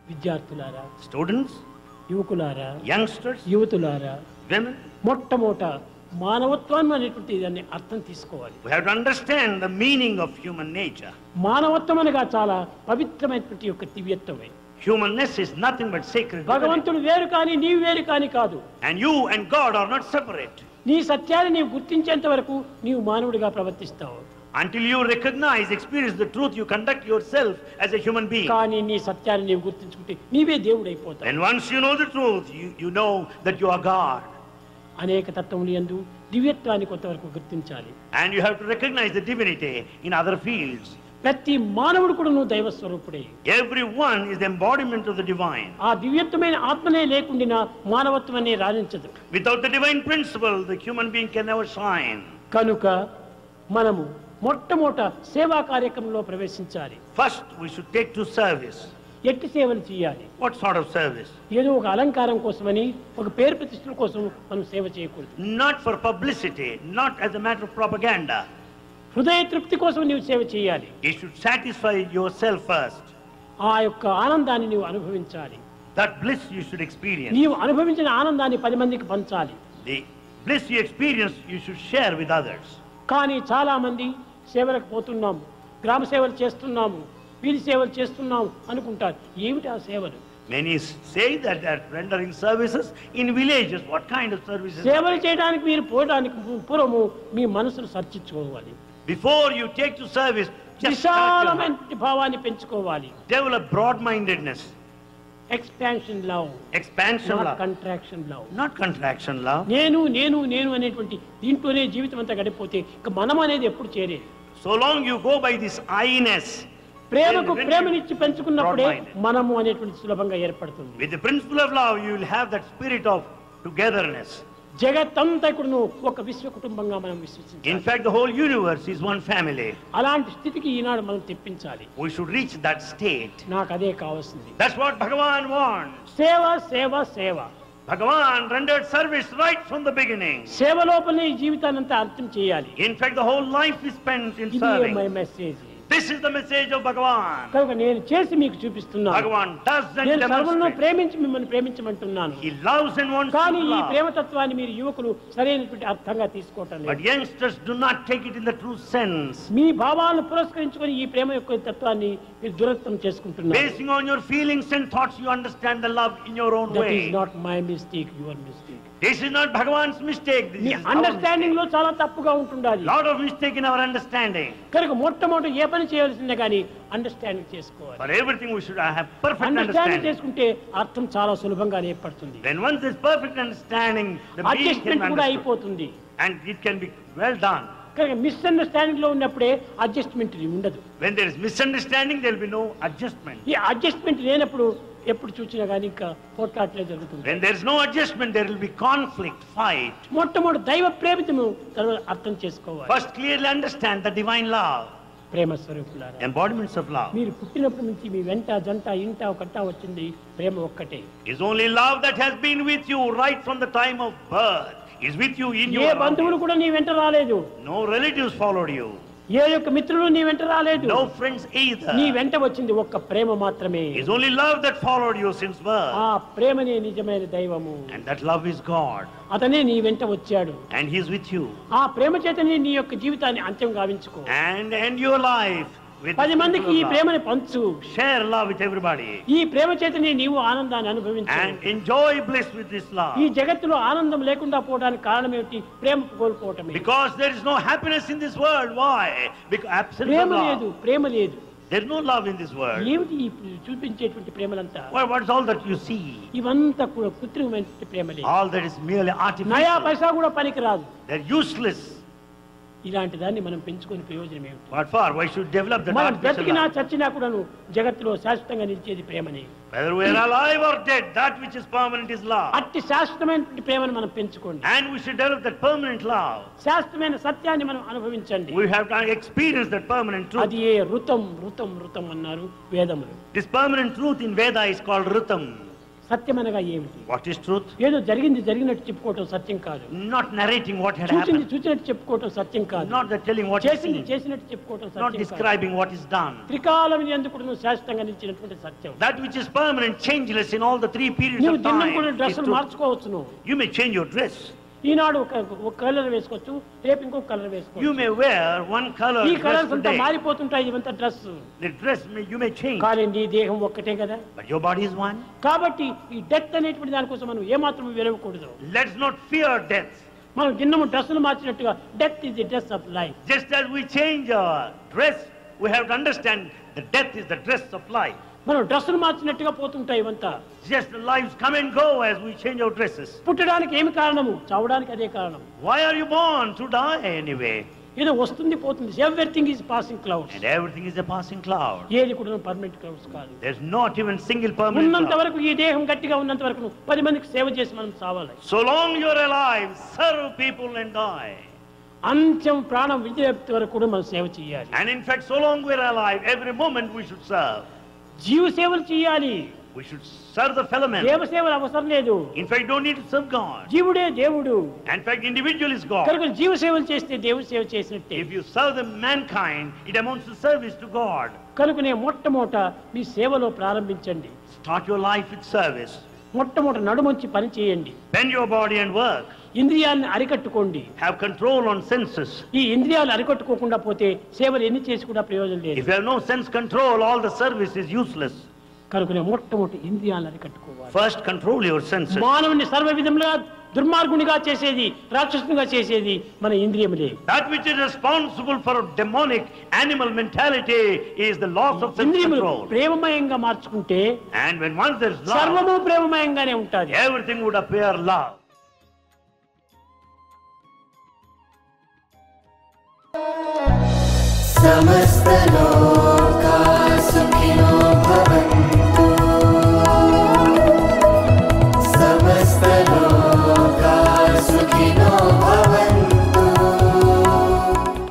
విద్యార్థులారా, students, యువకులారా, youngsters, యువతులారా, women, మొట్టమొదట మానవత్వం అనేటువంటి దాన్ని అర్థం తీసుకోవాలి. we have to understand the meaning of human nature. మానవత్వం అనగా చాలా పవిత్రమైనటువంటి యొక్క దివ్యత్వమే. Humanness is nothing but sacred. భగవంతుడు వేరు కానీ నీవు వేరు కానీ కాదు. And you and God are not separate. నీ సత్యాన్ని నీవు గుర్తించేంత వరకు నీవు మానవుడిగా ప్రవర్తిస్తావు. Until you recognize, experience the truth, you conduct yourself as a human being. కానీ నీ సత్యాన్ని నీవు గుర్తించుకుంటే నీవే దేవుడైపోతావు. And once you know the truth, you know that you are God. అనేక తత్వములు యందు దివ్యత్వాన్ని కొంతవరకు గుర్తించాలి. And you have to recognize the divinity in other fields. ప్రతి మానవుడు కూడా నువ్వు దైవ స్వరూపుడే. Everyone is the embodiment of the divine. ఆ దివ్యత్వమైన ఆత్మనే లేకుండా మానవత్వం అనే రాణించదు. Without the divine principle, the human being can never shine. కనుక మనము మొట్టమొదట సేవా కార్యక్రమంలో ప్రవేశించాలి. First, we should take to service. ఎట్టి సేవలు చేయాలి? What sort of service? ఏదో ఒక అలంకారం కోసమని, ఒక పేరు ప్రతిష్టల కోసం మనం సేవ చేయకూడదు. Not for publicity, not as a matter of propaganda. హృదయ తృప్తి కోసం నీవు సేవ చేయాలి. You should satisfy yourself first. ఆ యొక్క ఆనందాన్ని నీవు అనుభవించాలి. That bliss you should experience. నీవు అనుభవించిన ఆనందాన్ని 10 మందికి పంచాలి. The bliss you experience, you should share with others. కానీ చాలా మంది సేవలకు పోతున్నాము, గ్రామ సేవలు చేస్తున్నాము, వీధి సేవలు చేస్తున్నాము అనుకుంటారు. ఏమిటి ఆ సేవలు? Many say that they are rendering services in villages. What kind of services? సేవలు చేయడానికి మీరు పోవడానికి పూర్వము మీ మనసును చర్చించుకోవాలి. Before you take to service, just విశాలమైన భావాన్ని పెంచుకోవాలి. develop broad-mindedness. Expansion love, Expansion love, contraction love. not contraction love. నేను నేను నేను అనేటువంటి దీంట్లోనే జీవితం అంతా గడిపోతే ఇక మనం అనేది ఎప్పుడు చేరేది? So long you go by this I-ness. ప్రేమకు ప్రేమనిచ్చి పెంచుకున్నప్పుడే మనము అనేటువంటి సులభంగా ఏర్పడుతుంది. With the principle of love, you will have that spirit of togetherness. జగత్తంతా కూడా ఒక విశ్వ కుటుంబంగా మనం విశ్వసించాలి. In fact, the whole universe is one family. అలాంటి స్థితికి ఈనాడు మనం తెప్పించాలి. We should reach that state. నాకు అదే కావాల్సింది. That's what Bhagavan wants. సేవ సేవ సేవ. Bhagavan rendered service right from the beginning. సేవ లోపలనే ఈ జీవితాన్ని అంతా అర్థం చేయాలి. In fact, the whole life is spent in ఇది serving. My message. This is the message of Bhagavan. కనుక నేను చేసి మీకు చూపిస్తున్నాను. Bhagavan does and నేను సర్వులను demonstrates. ప్రేమించి మిమ్మల్ని ప్రేమించమంటున్నాను. He loves and wants కానీ to ఈ love. ప్రేమతత్వాన్ని మీరు యువకులు సరైనటువంటి అర్థంగా తీసుకోవటం But లేదు. youngsters do not take it in the true sense. మీ భావాలను పురస్కరించుకొని ఈ ప్రేమ యొక్క తత్వాన్ని మీరు దురర్థం చేసుకుంటున్నారు. Basing on your feelings and thoughts, you understand the love in your own that is way. Not my mistake, your mistake. This is not Bhagavan's mistake. This me is our understanding mistake. లో చాలా తప్పుగా ఉంటుండాలి. Lot of mistake in our understanding. కనుక మొట్టమొదటి ఏ పని చేయాల్సిందే కానీ understanding చేసుకోవాలి. For everything we should have perfect understanding understanding. చేసుకుంటే అర్థం చాలా సులభంగా ఏర్పడుతుంది. When once there's perfect understanding, the being can adjustment be కూడా understood. అయిపోతుంది. And it can be well done. కనుక మిస్అండర్స్టాండింగ్ లో ఉన్నప్పుడే అడ్జస్ట్మెంట్ ఉండదు. When there is misunderstanding, there will be no adjustment. ఈ అడ్జస్ట్మెంట్ లేనప్పుడు ఎప్పుడు చూసినా కానీ ఇంకా పోట్లాట్లే జరుగుతుంది. When there is no adjustment, there will be conflict, fight. మొట్టమొదటి దైవ ప్రేమితము తర్వాత అర్థం చేసుకోవాలి. First, clearly understand the divine love, ప్రేమ స్వరూపులారా, embodiments of love. మీరు పుట్టినప్పటి నుంచి మీ వెంట జంట ఇంట ఒకట వచ్చింది ప్రేమ ఒక్కటే. Is only love that has been with you right from the time of birth. Is with you in A your బంధువులు కూడా నీ వెంట రాలేదు. No relatives followed you. ఏ యొక్క మిత్రులు నీ వెంట రాలేదు. No friends either. నీ వెంట వచ్చింది ఒక్క ప్రేమ మాత్రమే. It's only love that followed you since birth. ఆ ప్రేమనే నిజమైన దైవము. And that love is God. అతనే నీ వెంట వచ్చాడు. And He is with you. ఆ ప్రేమ చేతనే నీ యొక్క జీవితాన్ని అంత్యం గావించుకో. And end your life with 10 మందికి ఈ love. ప్రేమని పంచు. Share love with everybody. ఈ ప్రేమ చేతనే నీవు ఆనందాన్ని అనుభవించు. And enjoy bliss with this love. ఈ జగత్తులో ఆనందం లేకుండా పోవడానికి కారణం ఏమిటి? ప్రేమ కోల్పోవటమే. Because there is no happiness in this world. Why? Because absence Prema of లేదు, love. ప్రేమ లేదు. There is no love in this world. ఏమిటి చూపించేటువంటి ప్రేమలంతా? What is all that you see? ఇవంతా కూడా కృత్రిమమైన ప్రేమలే. All that is merely నయా artificial. పైసా కూడా పనికిరాదు. They're useless. ఇలాంటి దాన్ని మనం పెంచుకొని ప్రయోజనం ఏమిటి? What for? Why should develop that మనం artificial బ్రతికినా love? చచ్చినా కూడాను జగత్తులో శాశ్వతంగా నిలిచేది ప్రేమని. Whether we are alive or dead, that which is permanent is love. అట్టి శాశ్వతమైనటువంటి ప్రేమను మనం పెంచుకోండి. And we should develop that permanent love. శాశ్వతమైన సత్యాన్ని మనం అనుభవించండి. We have to experience that permanent truth. అది ఋతం ఋతం ఋతం అన్నారు వేదములు. This permanent truth in Veda is called Ritam. సత్యం అనగా ఏమిటి? What is truth? ఏదో జరిగింది జరిగినట్టు చెప్పుకోవటం సత్యం కాదు. Not narrating what had చూసింది happened. చూసినట్టు చెప్పుకోవటం సత్యం కాదు. Not the telling what is చేసింది seen. చేసినట్టు చెప్పుకోవటం Not సత్యం కాదు. describing what is done. త్రికాలం ఎందుకు శాశ్వతంగా నిలిచినటువంటి సత్యం. That which is permanent, changeless in all the three periods నువ్వు of దినం time. కూడా is డ్రెస్సులు truth. మార్చుకోవచ్చు. నువ్వు You may change your dress. ఈనాడు ఒక కలర్ వేసుకోవచ్చు, రేపు ఇంకొక కలర్ You వేసుకోవచ్చు. may wear one color ఈ dress కలర్స్ అంతా today. మారిపోతుంటాయి. ఇవంతా dress The dress you may change, కానీ నీ దేహం ఒక్కటే కదా. but your body is one. కాబట్టి ఈ డెత్ అనేటువంటి దానికోసం మనం ఏమాత్రం విరవకూడదు. Let's not fear death. మనం దిన్నము డ్రెస్సులు మార్చినట్టుగా death is the dress of life. Just as we change our dress, we have to understand that death is the dress of life. మనం డ్రెస్సులు మార్చినట్టుగా పోతుంటాయి ఇవంతా. Just the lives come and go as we change our dresses. పుట్టడానికి ఏమి కారణము? చావడానికి అదే కారణం. Why are you born? To die anyway. ఏదో వస్తుంది పోతుంది. Everything is passing clouds. And everything is a passing cloud. ఏది కూడా పర్మనెంట్ క్లౌడ్స్ కాదు. There's not even single permanent ఉన్నంత cloud. వరకు ఈ దేహం గట్టిగా ఉన్నంత వరకు 10 మందికి సేవ చేసి మనం చావాలి. So long you're alive, serve people and die. అంత్యం ప్రాణం విడిచేంత వరకు కూడా మనం సేవ చేయాలి. And in fact, so long we're alive, every moment we should serve. జీవ సేవలు చేయాలి. We should serve the fellow man. దేవ సేవలు అవసరం లేదు. In fact, you don't need to serve God. జీవుడే దేవుడు. In fact, individual is God. కనుక జీవ సేవలు చేస్తే దేవుడి సేవ చేసినట్టే. If you serve the mankind, it amounts to service to God. కనుకనే మొట్టమొదట మీ సేవలో ప్రారంభించండి. Start your life with service. మొట్టమొదట నడుమంచి పని చేయండి. Bend your body and work. ఇంద్రియాలను అరికట్టుకోండి. Have control on senses. ఈ ఇంద్రియాలు అరికట్టుకోకుండా పోతే సేవలు ఎన్ని చేసి కూడా ప్రయోజనం లేదు. If you have no sense control, all the service is useless. కనుకనే మొట్టమొదటి ఇంద్రియాలను అరికట్టుకోవాలి. First, control your senses. మానవుని సర్వ విధములుగా దుర్మార్గునిగా చేసేది, రాక్షసునిగా చేసేది మన ఇంద్రియములే. That which is responsible for demonic animal mentality is the loss of ఇంద్రియములు self-control. ప్రేమమయంగా మార్చుకుంటే And when once there's love, సర్వము ప్రేమమయంగానే ఉంటుంది. everything would appear love. समस्त लोक